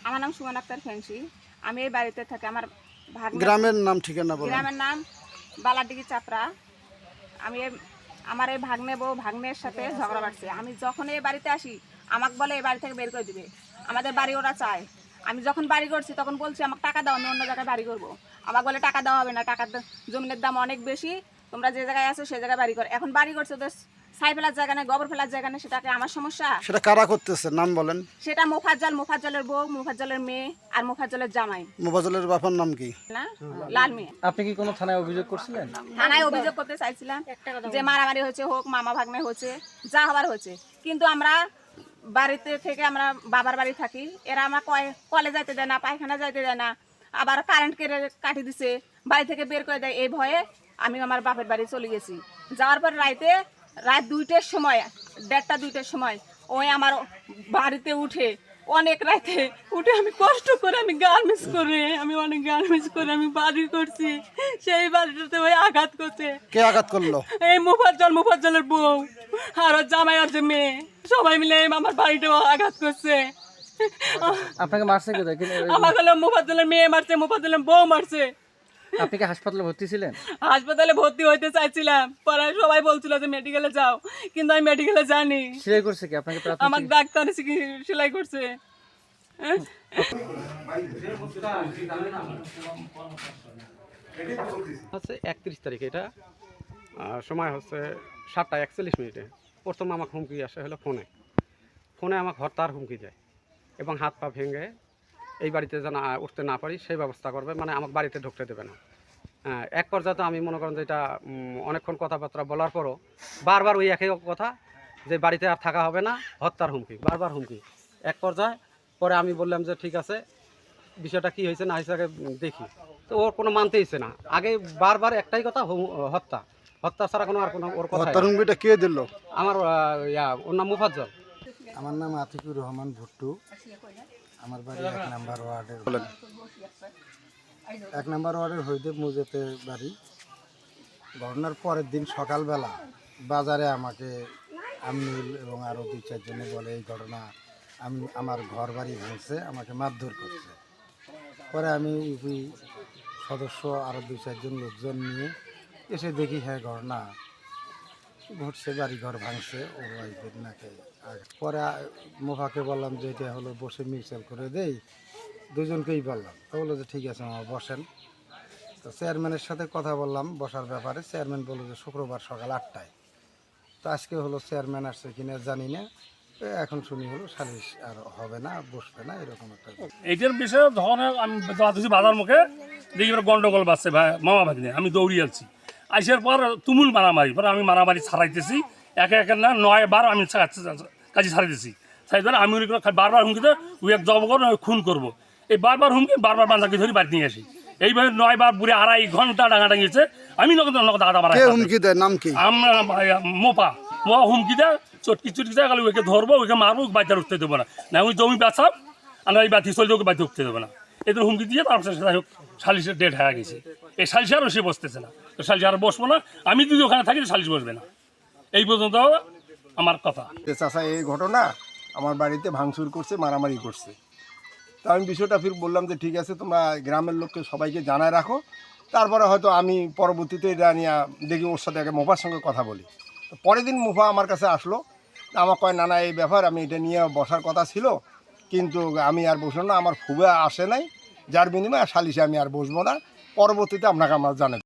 আমার নাম সুমন আক্তার ফেন্সি। আমি এই বাড়িতে থাকি। আমার গ্রামের নাম ঠিকানা বলুন। গ্রামের নাম বালাডিগি চাপড়া। আমি আমার এই ভাগ্নে বউ ভাগ্নের সাথে ঝগড়া বাড়ছে। আমি যখন এই বাড়িতে আসি আমাকে বলে এই বাড়ি থেকে বের করে দিবে। আমাদের বাড়ি ওরা চায়। আমি যখন বাড়ি করছি তখন বলছি আমাকে টাকা দাও, আমি অন্য জায়গায় বাড়ি করবো। আমাকে বলে টাকা দেওয়া হবে না, টাকার জমিনের দাম অনেক বেশি, তোমরা যে জায়গায় আছো সেই জায়গায় বাড়ি করো। এখন বাড়ি করছে ওদের ছাই ফেলার জায়গা নেই, গোবর ফেলার জায়গা নেই, সেটাকে আমার সমস্যা। সেটা কারা করতেছে নাম বলেন? সেটা মোফাজ্জলের বউ, মোফাজ্জলের মেয়ে আর মোফাজ্জলের জামাই। মোফাজ্জলের বাবার নাম কি? না, লাল মেয়ে। আপনি কি কোনো থানায় অভিযোগ করছিলেন? থানায় অভিযোগ করতে চাইছিলাম যে মারামারি হচ্ছে, হোক মামা ভাগ্নে হচ্ছে, যা হবার হচ্ছে। কিন্তু আমরা বাড়িতে থেকে আমরা বাবার বাড়ি থাকি, এরা আমার কলে যাইতে দেয় না, পায়খানা যাইতে দেয় না, আবার কারেন্ট কেটে কাটি দিছে, বাড়ি থেকে বের করে দেয়। এই ভয়ে আমি আমার বাপের বাড়ি চলে গেছি। যাওয়ার পর রাত 2টার সময়, 1:30-2টার সময় ওই আমার বাড়িতে উঠে, অনেক রাতে উঠে আমি কষ্ট করে আমি অনেক গার্মেন্টস করে আমি বাড়ি করছি। সেই বাড়িটাতে ওই আঘাত করছে। কে আঘাত করলো? এই মোফাজ্জলের বউ আর ওর জামাই আর যে মেয়ে, সবাই মিলে আমার বাড়িটাও আঘাত করছে। আপনাকে মারছে কে? আমার হলো মোফাজ্জলের মেয়ে মারছে, মোফাজ্জলের বউ মারছে। আপনি কি হাসপাতালে ভর্তি ছিলেন? হাসপাতালে ভর্তি হইতে চাইছিলাম, পরে সবাই বলছিল যে মেডিকেলে যাও, কিন্তু আমি মেডিকেলে যাইনি। সেলাই করছে কি আপনাকে? আমার ডাক্তার সেলাই করছে। হচ্ছে 31 তারিখ, এটা সময় হচ্ছে 7:41 প্রথম আমাকে হুমকি আসে হলো ফোনে আমাকে হত্যার হুমকি দেয় এবং হাত পা ভেঙে এই বাড়িতে যেন উঠতে না পারি সেই ব্যবস্থা করবে, মানে আমাকে বাড়িতে ঢুকতে দেবে না। এক পর্যায়ে তো আমি মনে করেন যে এটা অনেকক্ষণ কথাবার্তা বলার পরও বারবার ওই একই কথা যে বাড়িতে আর থাকা হবে না, হত্যার হুমকি, বারবার হুমকি। এক পর্যায়ে পরে আমি বললাম যে ঠিক আছে, বিষয়টা কি হয়েছে না হয়েছে আগে দেখি। তো ওর কোনো মানতেইছে না। আগে বারবার একটাই কথা, হত্যা ছাড়া কোনো আর কোনো ওর কথা। হত্যার হুমকিটা কে দিল? আমার ওর নাম মুফাজ্জল। আমার নাম আতিকুর রহমান ভুট্টু। আমার বাড়ি 1 নম্বর ওয়ার্ডের। 1 নম্বর ওয়ার্ডের হরিদেব মুজেতে বাড়ি। ঘটনার পরের দিন সকালবেলা বাজারে আমাকে আমিনুল এবং আরও 2-4 জনে বলে এই ঘটনা, আমার ঘর বাড়ি ভেঙেছে, আমাকে মারধর করছে। পরে আমি ইউপি সদস্য আরও 2-4 জন লোকজন নিয়ে এসে দেখি হ্যাঁ ঘটনা ঘটছে, বাড়ি ঘর ভাঙছে ওর ওয়াইফের নাকি। আর পরে মোফাকে বললাম যে এটা হলো বসে মিউচুয়াল করে দেই, দুজনকেই বললাম। তো বললো যে ঠিক আছে আমার বসেন। তো চেয়ারম্যানের সাথে কথা বললাম বসার ব্যাপারে। চেয়ারম্যান বললো যে শুক্রবার সকাল 8টায়। তো আজকে হলো চেয়ারম্যান আসছে কিনা জানি না, এখন শুনি হলো সালিশ আর হবে না, বসবে না, এরকম একটা। এইটার বিষয়ে যখন আমি বাজার মুখে দেখি গন্ডগোল বাজছে ভাই মামা ভাগ্নে, আমি দৌড়িয়ে যাচ্ছি। আইসার পর তুমুল মারামারি, পরে আমি মারামারি ছাড়াইতেছি, একে আমি 9 বার আমি কাজে ছাড়াইতেছি। ছাড়াই আমি বারবার হুমকিতে ওই এক জব করবো, খুন করবো, এই বারবার হুমকি, বারবার বাঁধাকে ধরে বাড়ি নিয়ে আসি। এইভাবে 9 বার বুড়ে 2.5 ঘন্টা ডাঙাডাঙিয়েছে। আমি হুমকি দেয় নাম কি? আমরা মোপা হুমকি দেয়, চটকি দেয়, গেলে ওকে ধরবো, ওকে মারবো, বাচ্চার উঠতে দেবো না, ওই জমি বেচাম, আমরা এই বাতি চলতে ওকে বাড়িতে উঠতে দেবো না, এদের হুমকি দিয়ে তারপর সালিশের ডেট হয়ে গেছে। এই সালিশে আরও সে বসতেছে না, তো সালিশে আরও বসবো না, আমি যদি ওখানে থাকি সালিশ বসবে না। এই পর্যন্ত আমার কথা। চাচা এই ঘটনা আমার বাড়িতে ভাঙচুর করছে, মারামারি করছে। তো আমি বিষয়টা ফির বললাম যে ঠিক আছে তোমরা গ্রামের লোককে সবাইকে জানায় রাখো, তারপরে হয়তো আমি পরবর্তীতে এটা নিয়ে দেখি ওর সাথে আগে মোফার সঙ্গে কথা বলি। তো পরের দিন মোফা আমার কাছে আসলো, আমার কয় না এই ব্যাপার, আমি এটা নিয়ে বসার কথা ছিল কিন্তু আমি আর বসবো না, আমার খুবই আসে নাই, যার বিনিময়ে সালিশে আমি আর বসবো না, পরবর্তীতে আপনাকে আমার জানাই।